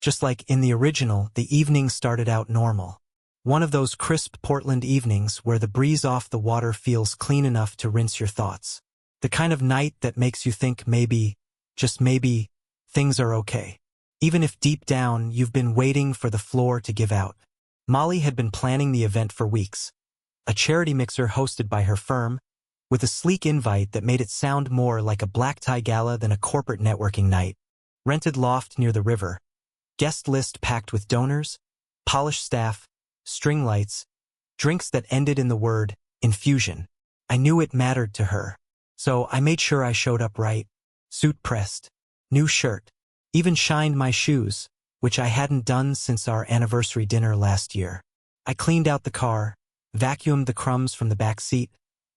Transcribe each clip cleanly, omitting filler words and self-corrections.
Just like in the original, the evening started out normal. One of those crisp Portland evenings where the breeze off the water feels clean enough to rinse your thoughts. The kind of night that makes you think maybe, just maybe, things are okay. Even if deep down you've been waiting for the floor to give out. Molly had been planning the event for weeks. A charity mixer hosted by her firm, with a sleek invite that made it sound more like a black tie gala than a corporate networking night. Rented loft near the river. Guest list packed with donors, polished staff, string lights, drinks that ended in the word infusion. I knew it mattered to her. So I made sure I showed up right. Suit pressed. New shirt. Even shined my shoes, which I hadn't done since our anniversary dinner last year. I cleaned out the car, vacuumed the crumbs from the back seat,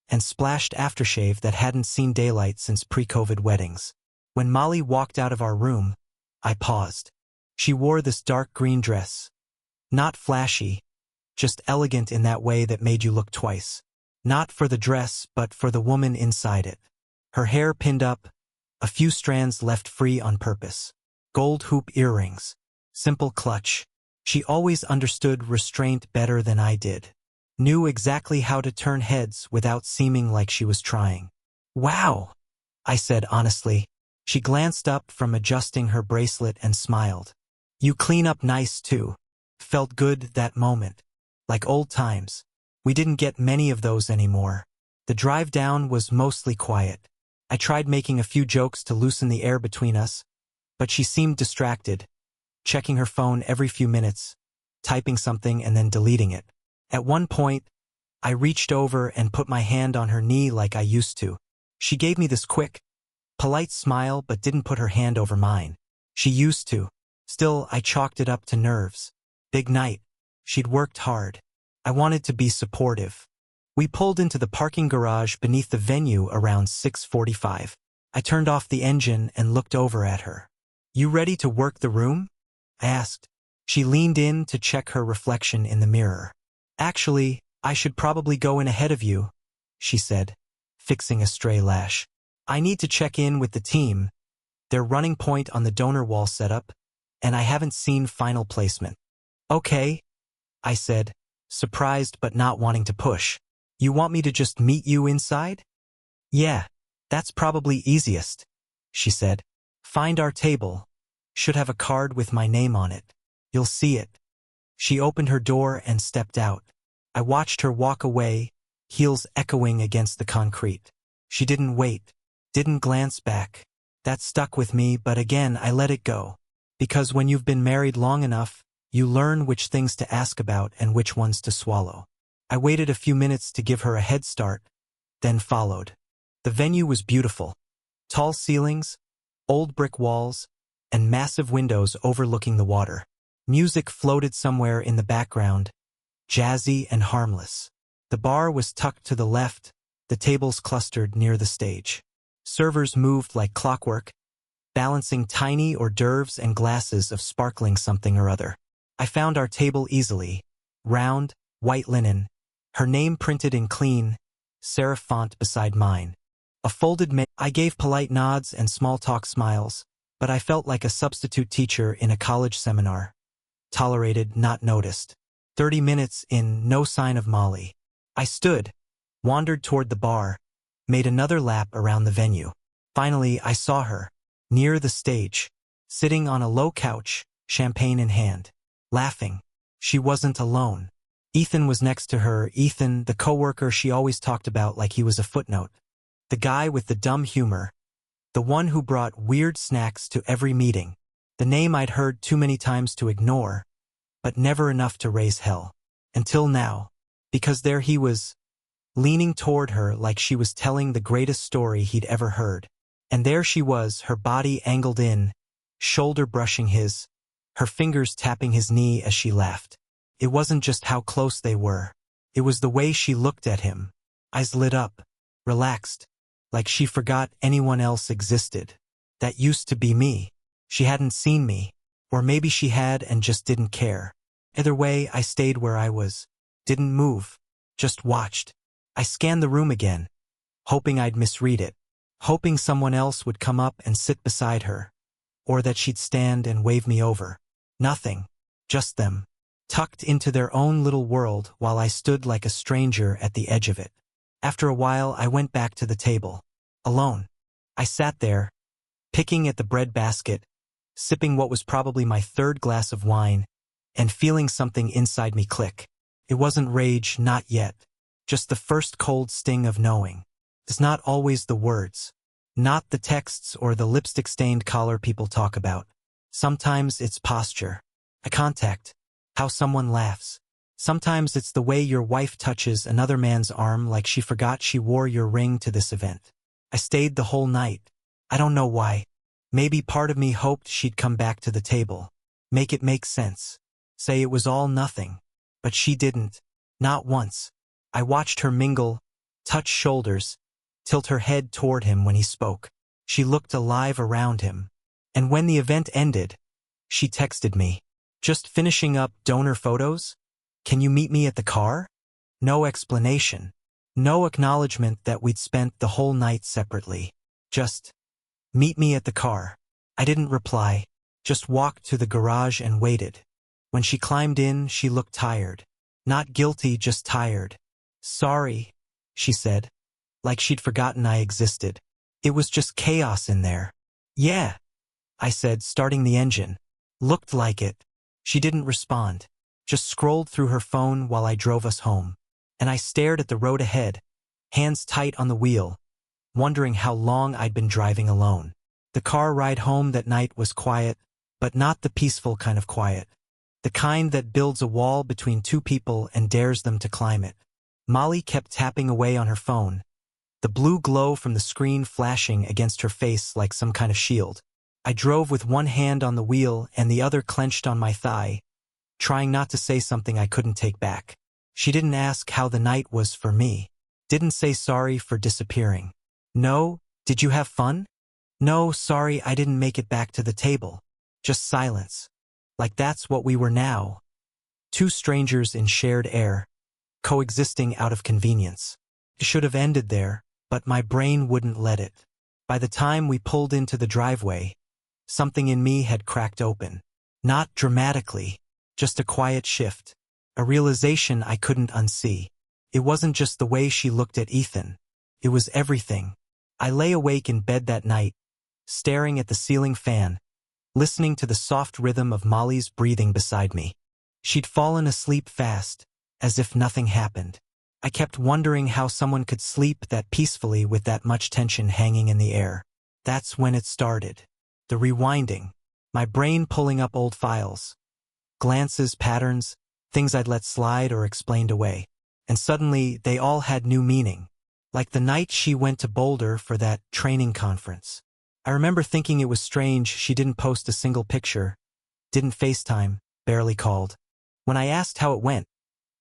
and splashed aftershave that hadn't seen daylight since pre-COVID weddings. When Molly walked out of our room, I paused. She wore this dark green dress. Not flashy, just elegant in that way that made you look twice. Not for the dress, but for the woman inside it. Her hair pinned up, a few strands left free on purpose. Gold hoop earrings. Simple clutch. She always understood restraint better than I did. Knew exactly how to turn heads without seeming like she was trying. Wow, I said honestly. She glanced up from adjusting her bracelet and smiled. You clean up nice too. Felt good that moment. Like old times. We didn't get many of those anymore. The drive down was mostly quiet. I tried making a few jokes to loosen the air between us, but she seemed distracted, checking her phone every few minutes, typing something and then deleting it. At one point, I reached over and put my hand on her knee like I used to. She gave me this quick, polite smile but didn't put her hand over mine. She used to. Still, I chalked it up to nerves. Big night. She'd worked hard. I wanted to be supportive. We pulled into the parking garage beneath the venue around 6:45. I turned off the engine and looked over at her. You ready to work the room? I asked. She leaned in to check her reflection in the mirror. Actually, I should probably go in ahead of you, she said, fixing a stray lash. I need to check in with the team. They're running point on the donor wall setup, and I haven't seen final placement. Okay, I said, surprised but not wanting to push. You want me to just meet you inside? Yeah, that's probably easiest, she said. Find our table. Should have a card with my name on it. You'll see it. She opened her door and stepped out. I watched her walk away, heels echoing against the concrete. She didn't wait, didn't glance back. That stuck with me, but again I let it go. Because when you've been married long enough, you learn which things to ask about and which ones to swallow. I waited a few minutes to give her a head start, then followed. The venue was beautiful. Tall ceilings, old brick walls, and massive windows overlooking the water. Music floated somewhere in the background, jazzy and harmless. The bar was tucked to the left, the tables clustered near the stage. Servers moved like clockwork, balancing tiny hors d'oeuvres and glasses of sparkling something or other. I found our table easily. Round, white linen, her name printed in clean, serif font beside mine. A folded menu. I gave polite nods and small talk smiles, but I felt like a substitute teacher in a college seminar. Tolerated, not noticed. 30 minutes in, no sign of Molly. I stood, wandered toward the bar, made another lap around the venue. Finally, I saw her, near the stage, sitting on a low couch, champagne in hand, laughing. She wasn't alone. Ethan was next to her, Ethan, the coworker she always talked about like he was a footnote. The guy with the dumb humor. The one who brought weird snacks to every meeting. The name I'd heard too many times to ignore, but never enough to raise hell. Until now. Because there he was, leaning toward her like she was telling the greatest story he'd ever heard. And there she was, her body angled in, shoulder brushing his, her fingers tapping his knee as she laughed. It wasn't just how close they were. It was the way she looked at him. Eyes lit up, relaxed, like she forgot anyone else existed. That used to be me. She hadn't seen me. Or maybe she had and just didn't care. Either way, I stayed where I was. Didn't move. Just watched. I scanned the room again, hoping I'd misread it. Hoping someone else would come up and sit beside her. Or that she'd stand and wave me over. Nothing. Just them. Tucked into their own little world while I stood like a stranger at the edge of it. After a while, I went back to the table. Alone. I sat there, picking at the bread basket, sipping what was probably my third glass of wine, and feeling something inside me click. It wasn't rage, not yet. Just the first cold sting of knowing. It's not always the words. Not the texts or the lipstick-stained collar people talk about. Sometimes it's posture. Eye contact. How someone laughs. Sometimes it's the way your wife touches another man's arm like she forgot she wore your ring to this event. I stayed the whole night. I don't know why. Maybe part of me hoped she'd come back to the table. Make it make sense. Say it was all nothing. But she didn't. Not once. I watched her mingle, touch shoulders, tilt her head toward him when he spoke. She looked alive around him. And when the event ended, she texted me. Just finishing up donor photos? Can you meet me at the car? No explanation. No acknowledgement that we'd spent the whole night separately. Just, meet me at the car. I didn't reply. Just walked to the garage and waited. When she climbed in, she looked tired. Not guilty, just tired. Sorry, she said. Like she'd forgotten I existed. It was just chaos in there. Yeah, I said, starting the engine. Looked like it. She didn't respond. Just scrolled through her phone while I drove us home. And I stared at the road ahead, hands tight on the wheel, wondering how long I'd been driving alone. The car ride home that night was quiet, but not the peaceful kind of quiet. The kind that builds a wall between two people and dares them to climb it. Molly kept tapping away on her phone, the blue glow from the screen flashing against her face like some kind of shield. I drove with one hand on the wheel and the other clenched on my thigh, trying not to say something I couldn't take back. She didn't ask how the night was for me. Didn't say sorry for disappearing. No, did you have fun? No, sorry I didn't make it back to the table. Just silence. Like that's what we were now. Two strangers in shared air, coexisting out of convenience. It should have ended there, but my brain wouldn't let it. By the time we pulled into the driveway, something in me had cracked open. Not dramatically, just a quiet shift. A realization I couldn't unsee. It wasn't just the way she looked at Ethan. It was everything. I lay awake in bed that night, staring at the ceiling fan, listening to the soft rhythm of Molly's breathing beside me. She'd fallen asleep fast, as if nothing happened. I kept wondering how someone could sleep that peacefully with that much tension hanging in the air. That's when it started. The rewinding. My brain pulling up old files. Glances, patterns, things I'd let slide or explained away. And suddenly, they all had new meaning. Like the night she went to Boulder for that training conference. I remember thinking it was strange she didn't post a single picture, didn't FaceTime, barely called. When I asked how it went,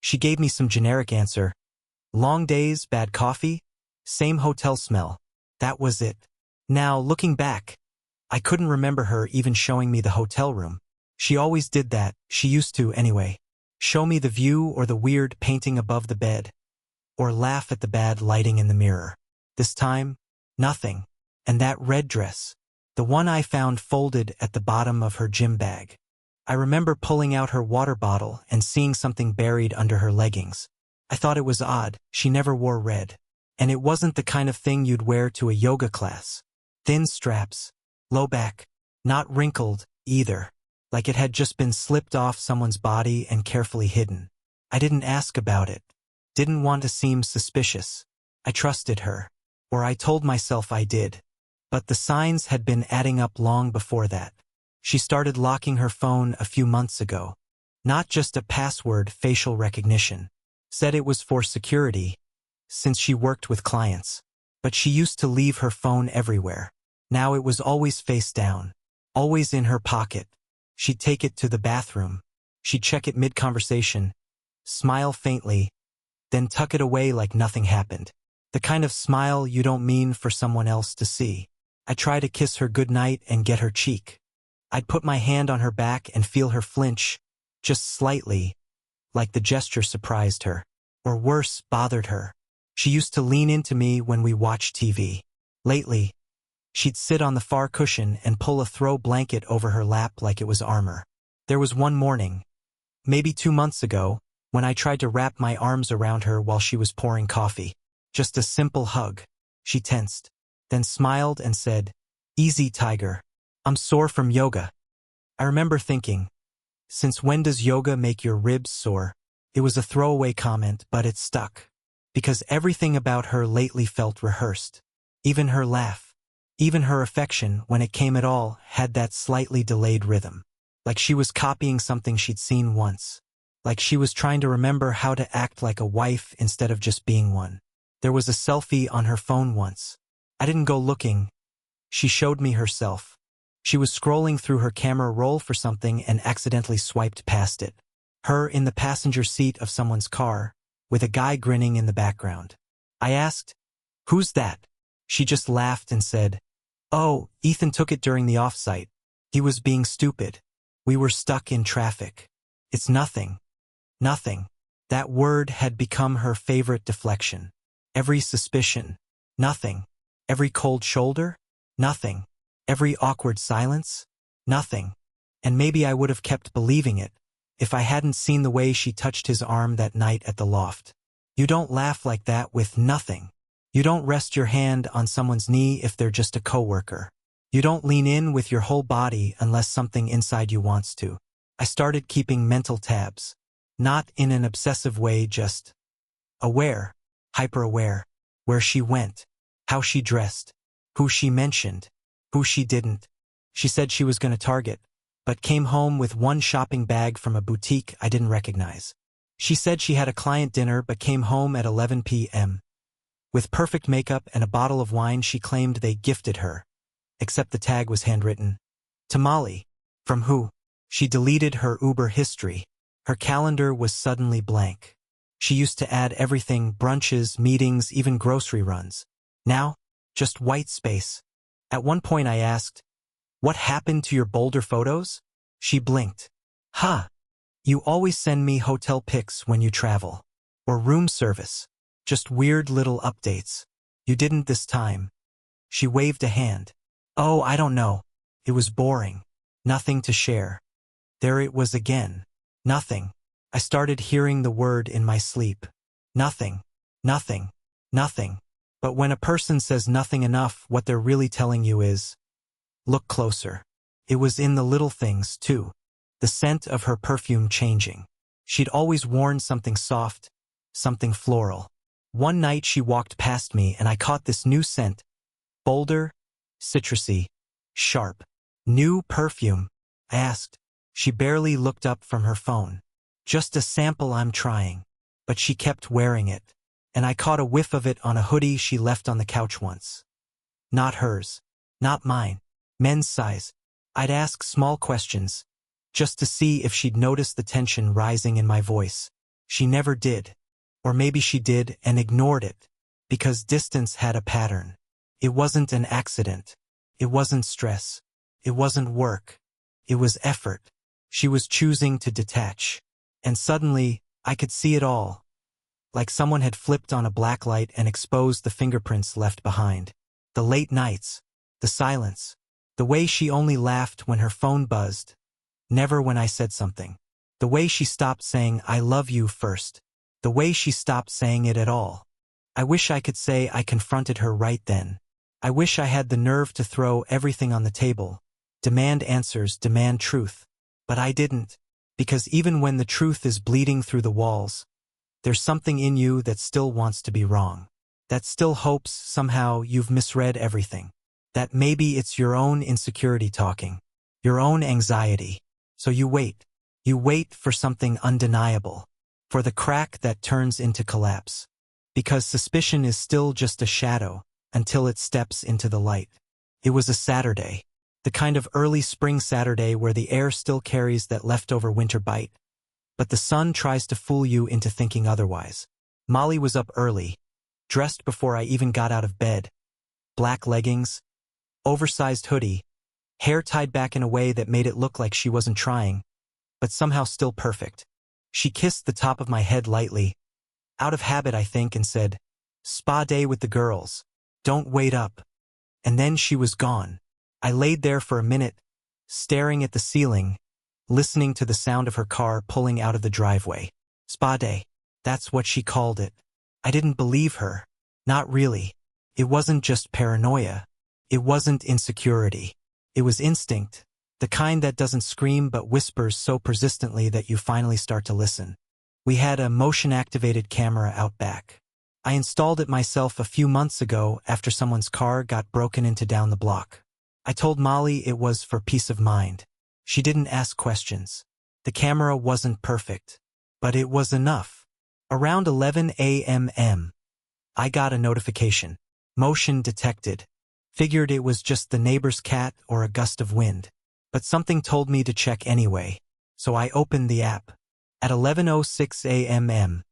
she gave me some generic answer. Long days, bad coffee, same hotel smell. That was it. Now, looking back, I couldn't remember her even showing me the hotel room. She always did that, she used to anyway. Show me the view or the weird painting above the bed, or laugh at the bad lighting in the mirror. This time, nothing. And that red dress, the one I found folded at the bottom of her gym bag. I remember pulling out her water bottle and seeing something buried under her leggings. I thought it was odd, she never wore red. And it wasn't the kind of thing you'd wear to a yoga class. Thin straps, low back, not wrinkled, either. Like it had just been slipped off someone's body and carefully hidden. I didn't ask about it. Didn't want to seem suspicious. I trusted her. Or I told myself I did. But the signs had been adding up long before that. She started locking her phone a few months ago. Not just a password, facial recognition. Said it was for security, since she worked with clients. But she used to leave her phone everywhere. Now it was always face down. Always in her pocket. She'd take it to the bathroom. She'd check it mid-conversation, smile faintly, then tuck it away like nothing happened. The kind of smile you don't mean for someone else to see. I try to kiss her goodnight and get her cheek. I'd put my hand on her back and feel her flinch, just slightly, like the gesture surprised her. Or worse, bothered her. She used to lean into me when we watched TV. Lately, she'd sit on the far cushion and pull a throw blanket over her lap like it was armor. There was one morning, maybe 2 months ago, when I tried to wrap my arms around her while she was pouring coffee. Just a simple hug. She tensed, then smiled and said, "Easy, tiger. I'm sore from yoga." I remember thinking, since when does yoga make your ribs sore? It was a throwaway comment, but it stuck. Because everything about her lately felt rehearsed. Even her laugh. Even her affection, when it came at all, had that slightly delayed rhythm. Like she was copying something she'd seen once. Like she was trying to remember how to act like a wife instead of just being one. There was a selfie on her phone once. I didn't go looking. She showed me herself. She was scrolling through her camera roll for something and accidentally swiped past it. Her in the passenger seat of someone's car, with a guy grinning in the background. I asked, "Who's that?" She just laughed and said, "Oh, Ethan took it during the off-site. He was being stupid. We were stuck in traffic." It's nothing. Nothing. That word had become her favorite deflection. Every suspicion. Nothing. Every cold shoulder. Nothing. Every awkward silence. Nothing. And maybe I would have kept believing it, if I hadn't seen the way she touched his arm that night at the loft. You don't laugh like that with nothing. You don't rest your hand on someone's knee if they're just a coworker. You don't lean in with your whole body unless something inside you wants to. I started keeping mental tabs. Not in an obsessive way, just aware, hyper-aware, where she went, how she dressed, who she mentioned, who she didn't. She said she was going to Target, but came home with one shopping bag from a boutique I didn't recognize. She said she had a client dinner but came home at 11 p.m. With perfect makeup and a bottle of wine she claimed they gifted her, except the tag was handwritten. To Molly. From who? She deleted her Uber history. Her calendar was suddenly blank. She used to add everything, brunches, meetings, even grocery runs. Now, just white space. At one point I asked, "What happened to your Boulder photos?" She blinked. "Huh. You always send me hotel pics when you travel. Or room service. Just weird little updates. You didn't this time." She waved a hand. "Oh, I don't know. It was boring. Nothing to share." There it was again. Nothing. I started hearing the word in my sleep. Nothing. Nothing. Nothing. But when a person says nothing enough, what they're really telling you is, look closer. It was in the little things, too. The scent of her perfume changing. She'd always worn something soft, something floral. One night she walked past me and I caught this new scent. Bolder, citrusy, sharp. New perfume. I asked. She barely looked up from her phone. "Just a sample, I'm trying." But she kept wearing it. And I caught a whiff of it on a hoodie she left on the couch once. Not hers. Not mine. Men's size. I'd ask small questions, just to see if she'd notice the tension rising in my voice. She never did. Or maybe she did and ignored it, because distance had a pattern. It wasn't an accident. It wasn't stress. It wasn't work. It was effort. She was choosing to detach. And suddenly, I could see it all. Like someone had flipped on a black light and exposed the fingerprints left behind. The late nights. The silence. The way she only laughed when her phone buzzed. Never when I said something. The way she stopped saying "I love you" first. The way she stopped saying it at all. I wish I could say I confronted her right then. I wish I had the nerve to throw everything on the table. Demand answers, demand truth. But I didn't. Because even when the truth is bleeding through the walls, there's something in you that still wants to be wrong. That still hopes somehow you've misread everything. That maybe it's your own insecurity talking. Your own anxiety. So you wait. You wait for something undeniable. For the crack that turns into collapse. Because suspicion is still just a shadow until it steps into the light. It was a Saturday. The kind of early spring Saturday where the air still carries that leftover winter bite. But the sun tries to fool you into thinking otherwise. Molly was up early, dressed before I even got out of bed. Black leggings, oversized hoodie, hair tied back in a way that made it look like she wasn't trying, but somehow still perfect. She kissed the top of my head lightly, out of habit I think, and said, "Spa day with the girls. Don't wait up." And then she was gone. I laid there for a minute, staring at the ceiling, listening to the sound of her car pulling out of the driveway. Spa day. That's what she called it. I didn't believe her. Not really. It wasn't just paranoia. It wasn't insecurity. It was instinct. The kind that doesn't scream but whispers so persistently that you finally start to listen. We had a motion-activated camera out back. I installed it myself a few months ago after someone's car got broken into down the block. I told Molly it was for peace of mind. She didn't ask questions. The camera wasn't perfect, but it was enough. Around 11 a.m. I got a notification. Motion detected. Figured it was just the neighbor's cat or a gust of wind. But something told me to check anyway, so I opened the app. At 11:06 a.m.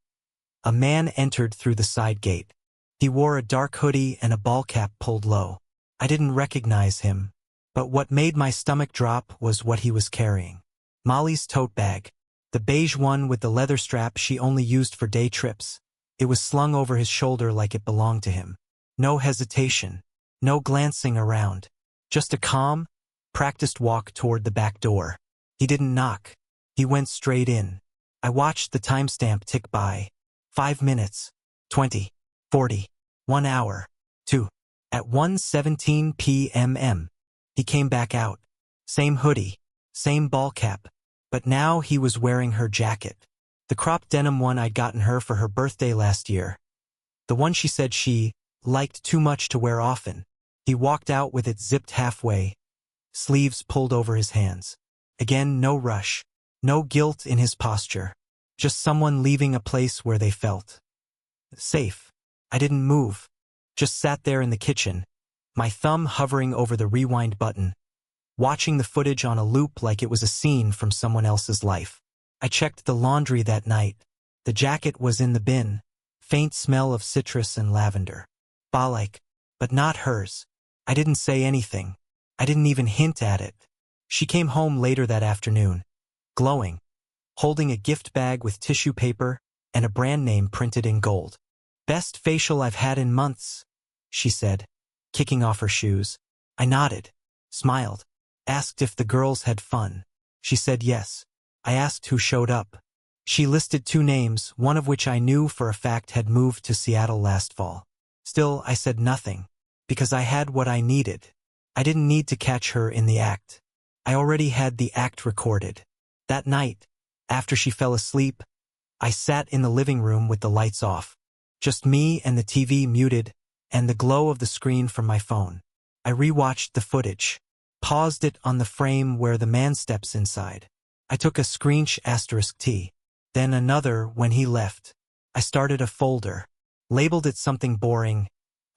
a man entered through the side gate. He wore a dark hoodie and a ball cap pulled low. I didn't recognize him, but what made my stomach drop was what he was carrying. Molly's tote bag. The beige one with the leather strap she only used for day trips. It was slung over his shoulder like it belonged to him. No hesitation. No glancing around. Just a calm, practiced walk toward the back door. He didn't knock. He went straight in. I watched the timestamp tick by. 5 minutes. 20. 40. 1 hour. 2. At 1:17 p.m. he came back out. Same hoodie. Same ball cap. But now he was wearing her jacket. The cropped denim one I'd gotten her for her birthday last year. The one she said she liked too much to wear often. He walked out with it zipped halfway, sleeves pulled over his hands. Again, no rush, no guilt in his posture. Just someone leaving a place where they felt safe. I didn't move. Just sat there in the kitchen, my thumb hovering over the rewind button, watching the footage on a loop like it was a scene from someone else's life. I checked the laundry that night. The jacket was in the bin, faint smell of citrus and lavender. Spa-like, but not hers. I didn't say anything. I didn't even hint at it. She came home later that afternoon, glowing, holding a gift bag with tissue paper and a brand name printed in gold. Best facial I've had in months, she said, kicking off her shoes. I nodded, smiled, asked if the girls had fun. She said yes. I asked who showed up. She listed 2 names, one of which I knew for a fact had moved to Seattle last fall. Still, I said nothing, because I had what I needed. I didn't need to catch her in the act. I already had the act recorded. That night, after she fell asleep, I sat in the living room with the lights off. Just me and the TV muted, and the glow of the screen from my phone. I rewatched the footage, paused it on the frame where the man steps inside. I took a screenshot, then another when he left. I started a folder, labeled it something boring,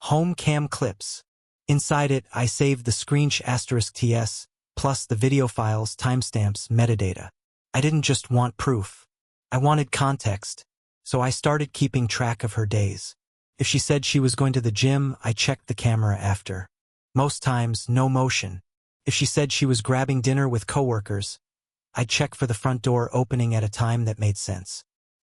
home cam clips. Inside it, I saved the screenshot plus the video files, timestamps, metadata. I didn't just want proof. I wanted context, so I started keeping track of her days. If she said she was going to the gym, I checked the camera after. Most times, no motion. If she said she was grabbing dinner with coworkers, I'd check for the front door opening at a time that made sense.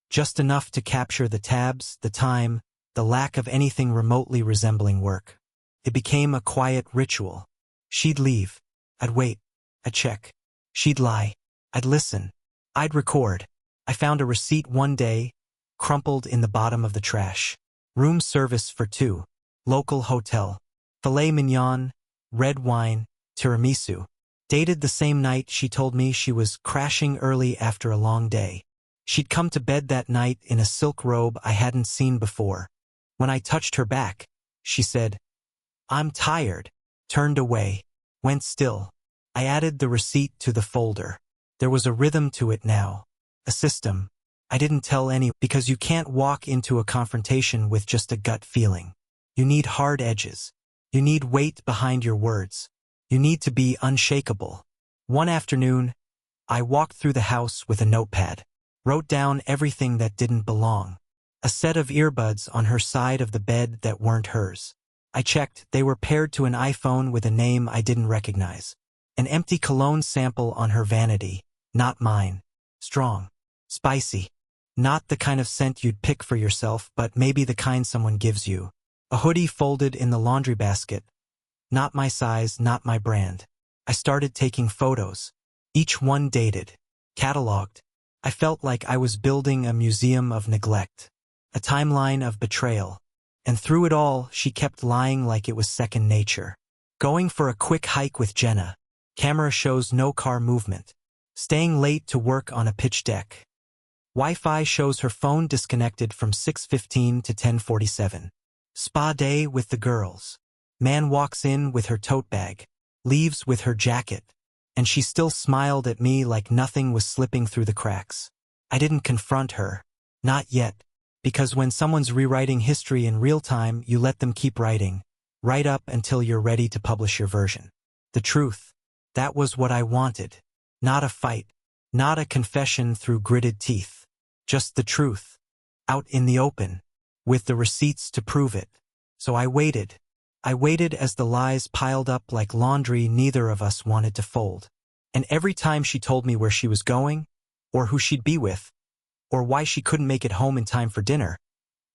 Just enough to capture the tabs, the time, the lack of anything remotely resembling work. It became a quiet ritual. She'd leave. I'd wait. I'd check. She'd lie. I'd listen. I'd record. I found a receipt one day, crumpled in the bottom of the trash. Room service for 2. Local hotel. Filet mignon, red wine, tiramisu. Dated the same night she told me she was crashing early after a long day. She'd come to bed that night in a silk robe I hadn't seen before. When I touched her back, she said, "I'm tired," turned away, went still. I added the receipt to the folder. There was a rhythm to it now, a system. I didn't tell any because you can't walk into a confrontation with just a gut feeling. You need hard edges. You need weight behind your words. You need to be unshakable. One afternoon, I walked through the house with a notepad, wrote down everything that didn't belong. A set of earbuds on her side of the bed that weren't hers. I checked, they were paired to an iPhone with a name I didn't recognize. An empty cologne sample on her vanity, not mine. Strong. Spicy. Not the kind of scent you'd pick for yourself, but maybe the kind someone gives you. A hoodie folded in the laundry basket. Not my size, not my brand. I started taking photos. Each one dated. cataloged. I felt like I was building a museum of neglect, a timeline of betrayal. And through it all, she kept lying like it was second nature. Going for a quick hike with Jenna. Camera shows no car movement. Staying late to work on a pitch deck. Wi-Fi shows her phone disconnected from 6:15 to 10:47. Spa day with the girls. Man walks in with her tote bag. Leaves with her jacket. And she still smiled at me like nothing was slipping through the cracks. I didn't confront her. Not yet. Because when someone's rewriting history in real time, you let them keep writing. Right up until you're ready to publish your version. The truth. That was what I wanted. Not a fight. Not a confession through gritted teeth. Just the truth. Out in the open. With the receipts to prove it. So I waited. I waited as the lies piled up like laundry neither of us wanted to fold. And every time she told me where she was going, or who she'd be with, or why she couldn't make it home in time for dinner,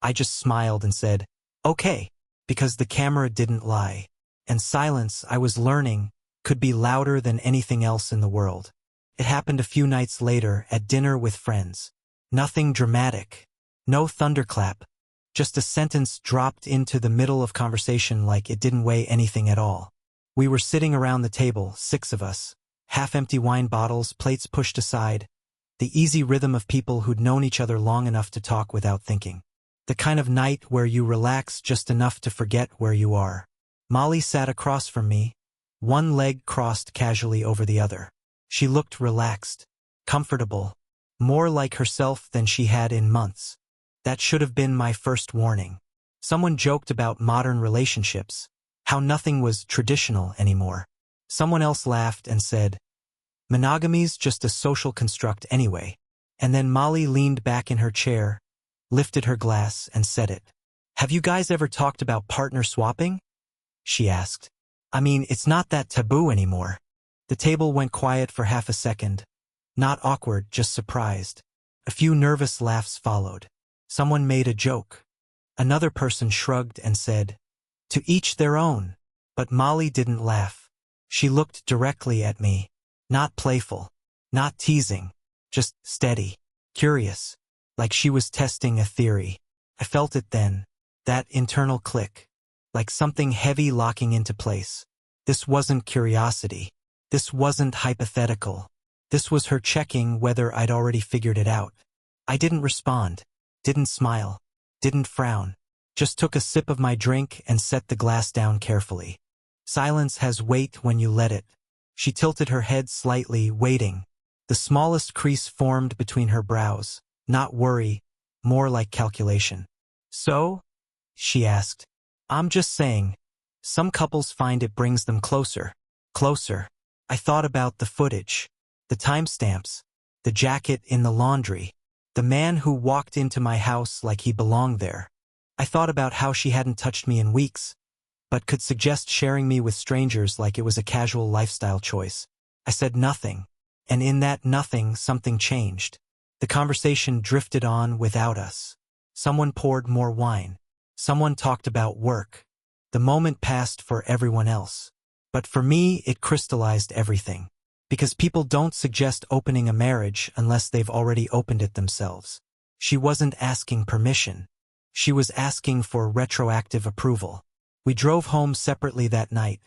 I just smiled and said, okay, because the camera didn't lie. And silence, I was learning, could be louder than anything else in the world. It happened a few nights later at dinner with friends. Nothing dramatic. No thunderclap. Just a sentence dropped into the middle of conversation like it didn't weigh anything at all. We were sitting around the table, 6 of us, half-empty wine bottles, plates pushed aside, the easy rhythm of people who'd known each other long enough to talk without thinking. The kind of night where you relax just enough to forget where you are. Molly sat across from me, one leg crossed casually over the other. She looked relaxed, comfortable, more like herself than she had in months. That should have been my first warning. Someone joked about modern relationships, how nothing was traditional anymore. Someone else laughed and said, monogamy's just a social construct anyway. And then Molly leaned back in her chair, lifted her glass and said it. Have you guys ever talked about partner swapping? She asked. I mean, it's not that taboo anymore. The table went quiet for half a second. Not awkward, just surprised. A few nervous laughs followed. Someone made a joke. Another person shrugged and said, to each their own. But Molly didn't laugh. She looked directly at me. Not playful. Not teasing. Just steady. Curious. Like she was testing a theory. I felt it then. That internal click. Like something heavy locking into place. This wasn't curiosity. This wasn't hypothetical. This was her checking whether I'd already figured it out. I didn't respond. Didn't smile. Didn't frown. Just took a sip of my drink and set the glass down carefully. Silence has weight when you let it. She tilted her head slightly, waiting. The smallest crease formed between her brows. Not worry, more like calculation. So? She asked. I'm just saying. Some couples find it brings them closer. Closer. I thought about the footage. The timestamps. The jacket in the laundry. The man who walked into my house like he belonged there. I thought about how she hadn't touched me in weeks, but could suggest sharing me with strangers like it was a casual lifestyle choice. I said nothing, and in that nothing something changed. The conversation drifted on without us. Someone poured more wine. Someone talked about work. The moment passed for everyone else. But for me, it crystallized everything. Because people don't suggest opening a marriage unless they've already opened it themselves. She wasn't asking permission. She was asking for retroactive approval. We drove home separately that night.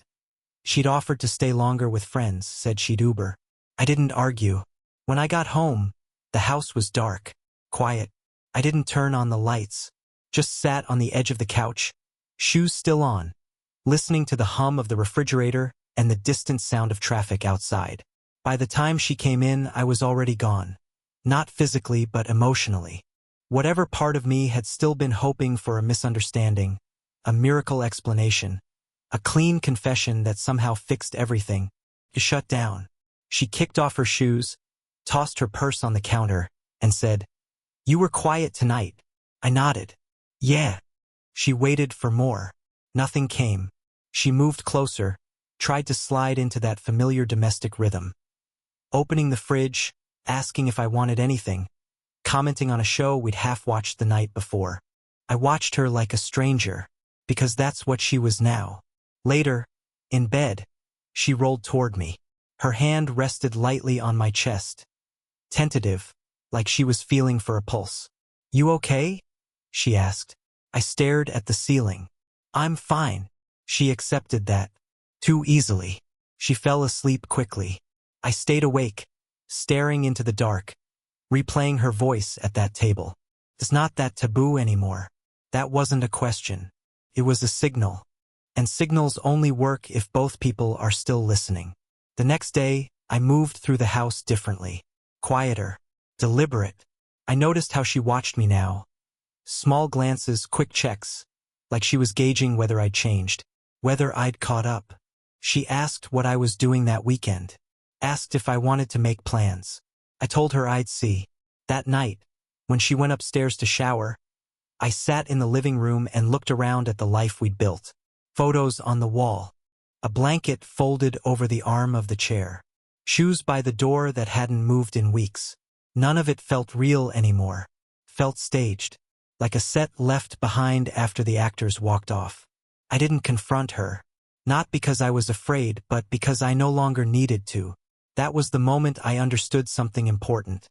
She'd offered to stay longer with friends, said she'd Uber. I didn't argue. When I got home, the house was dark, quiet. I didn't turn on the lights. Just sat on the edge of the couch, shoes still on, listening to the hum of the refrigerator and the distant sound of traffic outside. By the time she came in, I was already gone. Not physically, but emotionally. Whatever part of me had still been hoping for a misunderstanding, a miracle explanation, a clean confession that somehow fixed everything, is shut down. She kicked off her shoes, tossed her purse on the counter, and said, "You were quiet tonight." I nodded. "Yeah." She waited for more. Nothing came. She moved closer, tried to slide into that familiar domestic rhythm. Opening the fridge, asking if I wanted anything, commenting on a show we'd half-watched the night before. I watched her like a stranger, because that's what she was now. Later, in bed, she rolled toward me. Her hand rested lightly on my chest. tentative, like she was feeling for a pulse. "You okay?" she asked. I stared at the ceiling. "I'm fine." She accepted that. Too easily. She fell asleep quickly. I stayed awake, staring into the dark, replaying her voice at that table. "It's not that taboo anymore." That wasn't a question. It was a signal. And signals only work if both people are still listening. The next day, I moved through the house differently. Quieter. Deliberate. I noticed how she watched me now. Small glances, quick checks, like she was gauging whether I'd changed, whether I'd caught up. She asked what I was doing that weekend. Asked if I wanted to make plans. I told her I'd see. That night, when she went upstairs to shower, I sat in the living room and looked around at the life we'd built. Photos on the wall. A blanket folded over the arm of the chair. Shoes by the door that hadn't moved in weeks. None of it felt real anymore. Felt staged. Like a set left behind after the actors walked off. I didn't confront her. Not because I was afraid, but because I no longer needed to. That was the moment I understood something important.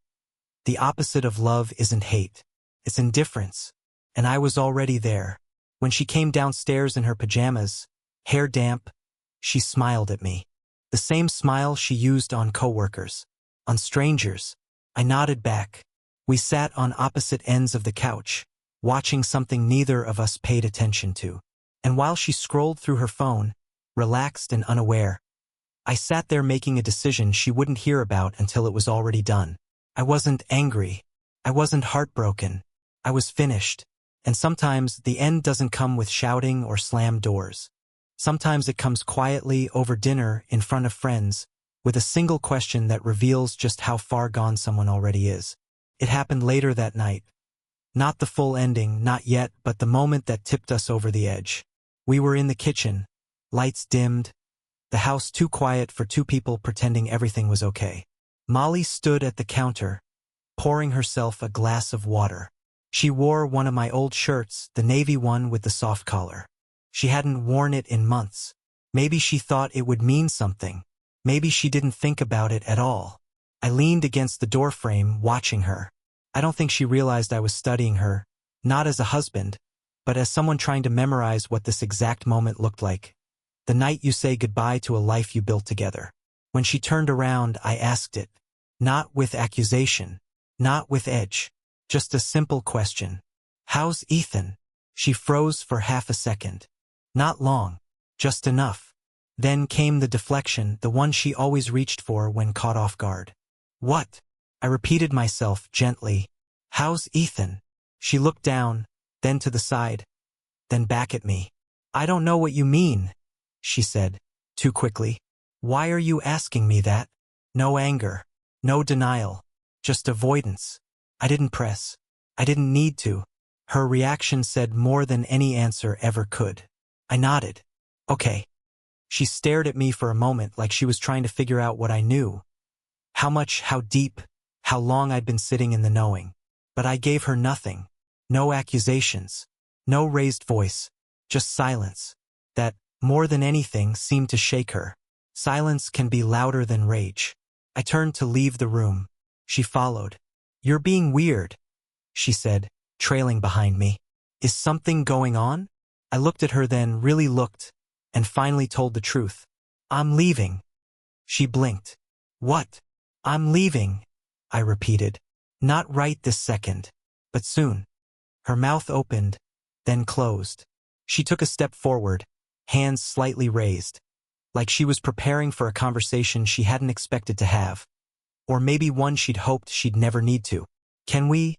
The opposite of love isn't hate. It's indifference. And I was already there. When she came downstairs in her pajamas, hair damp, she smiled at me. The same smile she used on coworkers. On strangers. I nodded back. We sat on opposite ends of the couch, watching something neither of us paid attention to. And while she scrolled through her phone, relaxed and unaware, I sat there making a decision she wouldn't hear about until it was already done. I wasn't angry. I wasn't heartbroken. I was finished. And sometimes the end doesn't come with shouting or slammed doors. Sometimes it comes quietly over dinner in front of friends, with a single question that reveals just how far gone someone already is. It happened later that night. Not the full ending, not yet, but the moment that tipped us over the edge. We were in the kitchen, lights dimmed, the house too quiet for two people pretending everything was okay. Molly stood at the counter, pouring herself a glass of water. She wore one of my old shirts, the navy one with the soft collar. She hadn't worn it in months. Maybe she thought it would mean something. Maybe she didn't think about it at all. I leaned against the doorframe, watching her. I don't think she realized I was studying her, not as a husband, but as someone trying to memorize what this exact moment looked like. The night you say goodbye to a life you built together. When she turned around, I asked it. Not with accusation. Not with edge. Just a simple question. "How's Ethan?" She froze for half a second. Not long. Just enough. Then came the deflection, the one she always reached for when caught off guard. "What?" I repeated myself gently. "How's Ethan?" She looked down, then to the side, then back at me. "I don't know what you mean," she said, too quickly. "Why are you asking me that?" No anger. No denial. Just avoidance. I didn't press. I didn't need to. Her reaction said more than any answer ever could. I nodded. "Okay." She stared at me for a moment like she was trying to figure out what I knew. How much, how deep, how long I'd been sitting in the knowing. But I gave her nothing. No accusations. No raised voice. Just silence. That, more than anything, seemed to shake her. Silence can be louder than rage. I turned to leave the room. She followed. "You're being weird," she said, trailing behind me. "Is something going on?" I looked at her then, really looked, and finally told the truth. "I'm leaving." She blinked. "What?" "I'm leaving," I repeated. "Not right this second, but soon." Her mouth opened, then closed. She took a step forward, hands slightly raised, like she was preparing for a conversation she hadn't expected to have. Or maybe one she'd hoped she'd never need to. Can we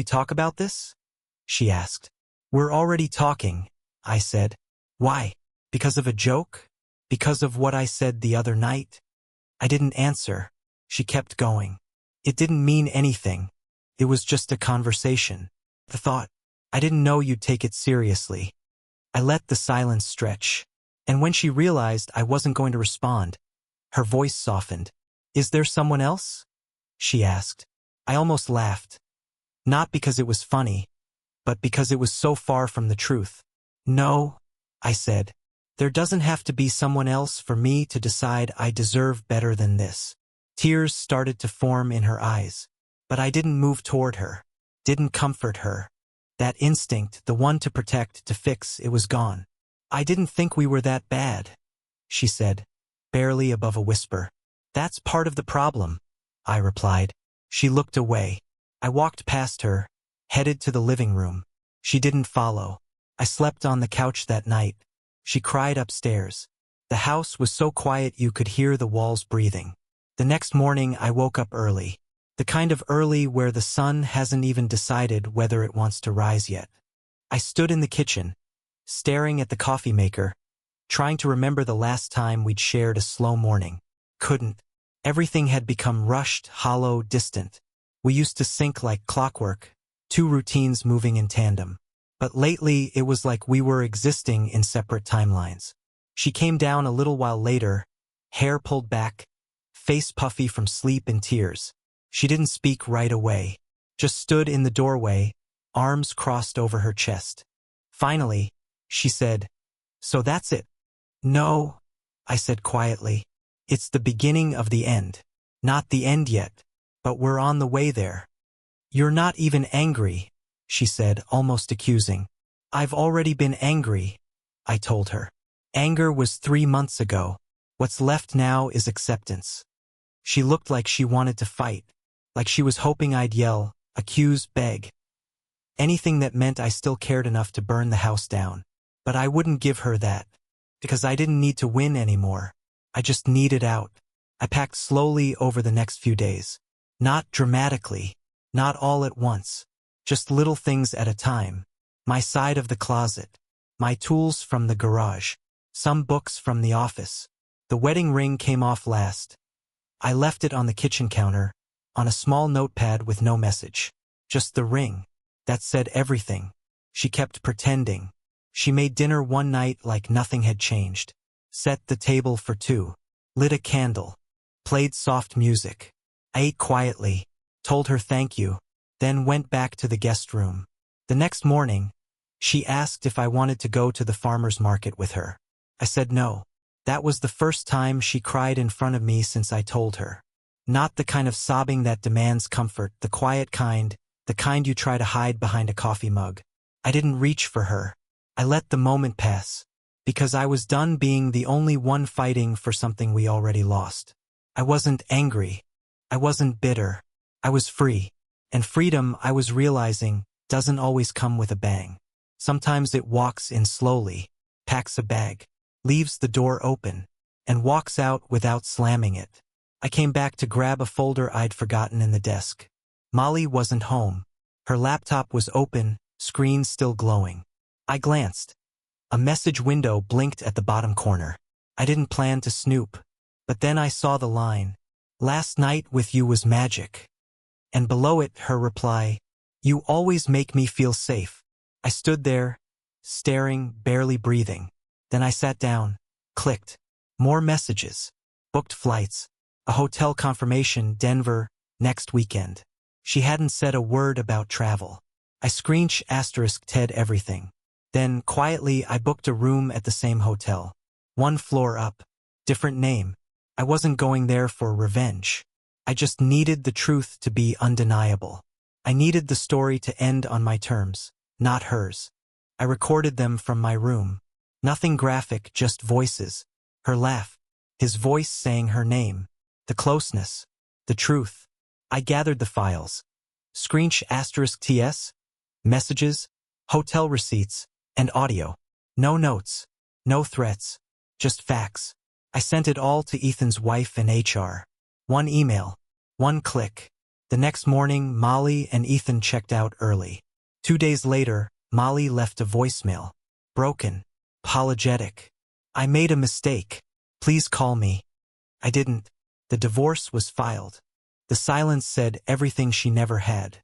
talk about this?" she asked. "We're already talking," I said. "Why? Because of a joke? Because of what I said the other night?" I didn't answer. She kept going. "It didn't mean anything. It was just a conversation. The thought, I didn't know you'd take it seriously." I let the silence stretch. And when she realized I wasn't going to respond, her voice softened. "Is there someone else?" she asked. I almost laughed. Not because it was funny, but because it was so far from the truth. "No," I said. "There doesn't have to be someone else for me to decide I deserve better than this." Tears started to form in her eyes. But I didn't move toward her. Didn't comfort her. That instinct, the one to protect, to fix, it was gone. I didn't think we were that bad, she said, barely above a whisper. That's part of the problem, I replied. She looked away. I walked past her, headed to the living room. She didn't follow. I slept on the couch that night. She cried upstairs. The house was so quiet you could hear the walls breathing. The next morning I woke up early. The kind of early where the sun hasn't even decided whether it wants to rise yet. I stood in the kitchen, staring at the coffee maker, trying to remember the last time we'd shared a slow morning. Couldn't. Everything had become rushed, hollow, distant. We used to sync like clockwork, two routines moving in tandem. But lately it was like we were existing in separate timelines. She came down a little while later, hair pulled back, face puffy from sleep and tears. She didn't speak right away, just stood in the doorway, arms crossed over her chest. Finally, she said, "So that's it?" "No," I said quietly. "It's the beginning of the end. Not the end yet, but we're on the way there." "You're not even angry," she said, almost accusing. "I've already been angry," I told her. "Anger was 3 months ago. What's left now is acceptance." She looked like she wanted to fight, like she was hoping I'd yell, accuse, beg. Anything that meant I still cared enough to burn the house down. But I wouldn't give her that, because I didn't need to win anymore. I just needed out. I packed slowly over the next few days. Not dramatically, not all at once, just little things at a time. My side of the closet, my tools from the garage, some books from the office. The wedding ring came off last. I left it on the kitchen counter, on a small notepad with no message. Just the ring. That said everything. She kept pretending. She made dinner one night like nothing had changed. Set the table for 2. Lit a candle. Played soft music. I ate quietly, told her thank you, then went back to the guest room. The next morning, she asked if I wanted to go to the farmer's market with her. I said no. That was the first time she cried in front of me since I told her. Not the kind of sobbing that demands comfort, the quiet kind, the kind you try to hide behind a coffee mug. I didn't reach for her. I let the moment pass, because I was done being the only one fighting for something we already lost. I wasn't angry. I wasn't bitter. I was free. And freedom, I was realizing, doesn't always come with a bang. Sometimes it walks in slowly, packs a bag, leaves the door open, and walks out without slamming it. I came back to grab a folder I'd forgotten in the desk. Molly wasn't home. Her laptop was open, screen still glowing. I glanced. A message window blinked at the bottom corner. I didn't plan to snoop, but then I saw the line, "Last night with you was magic." And below it, her reply, "You always make me feel safe." I stood there, staring, barely breathing. Then I sat down, clicked. More messages. Booked flights. A hotel confirmation, Denver, next weekend. She hadn't said a word about travel. I ***ed everything. Then, quietly, I booked a room at the same hotel. 1 floor up. Different name. I wasn't going there for revenge. I just needed the truth to be undeniable. I needed the story to end on my terms, not hers. I recorded them from my room. Nothing graphic, just voices. Her laugh. His voice saying her name. The closeness. The truth. I gathered the files. ***TS. Messages. Hotel receipts. And audio. No notes. No threats. Just facts. I sent it all to Ethan's wife and HR. 1 email. 1 click. The next morning, Molly and Ethan checked out early. 2 days later, Molly left a voicemail. Broken. Apologetic. "I made a mistake. Please call me." I didn't. The divorce was filed. The silence said everything she never had.